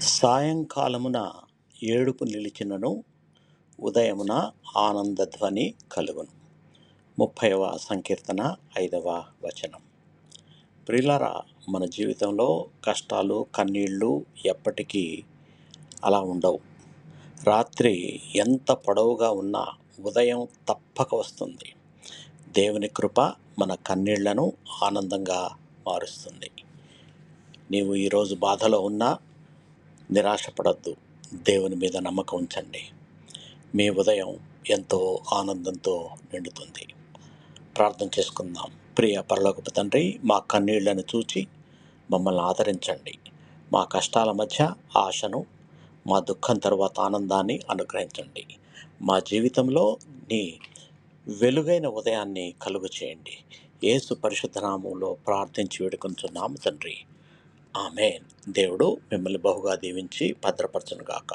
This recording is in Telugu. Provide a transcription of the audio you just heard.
సాయంకాలమున ఏడుపు నిలిచినను ఉదయమున ఆనందధ్వని కలుగును. 30వ సంకీర్తన 5వ వచనం. ప్రియులారా, మన జీవితంలో కష్టాలు కన్నీళ్ళు ఎప్పటికీ అలా ఉండవు. రాత్రి ఎంత పొడవుగా ఉన్నా ఉదయం తప్పక వస్తుంది. దేవుని కృప మన కన్నీళ్లను ఆనందంగా మారుస్తుంది. నీవు ఈరోజు బాధలో ఉన్నా నిరాశపడద్దు, దేవుని మీద నమ్మకం ఉంచండి. మీ ఉదయం ఎంతో ఆనందంతో నిండుతుంది. ప్రార్థన చేసుకుందాం. ప్రియ పరలోకపు తండ్రి, మా కన్నీళ్లను చూచి మమ్మల్ని ఆదరించండి. మా కష్టాల మధ్య ఆశను, మా దుఃఖం తరువాత ఆనందాన్ని అనుగ్రహించండి. మా జీవితంలో నీ వెలుగైన ఉదయాన్ని కలుగు చేయండి. యేసు పరిశుద్ధ నామములో ప్రార్థించి వేడుకొంచున్నాము తండ్రి. ఆమేన్. దేవుడు మిమ్మల్ని బహుగా దీవించి భద్రపరచునుగాక.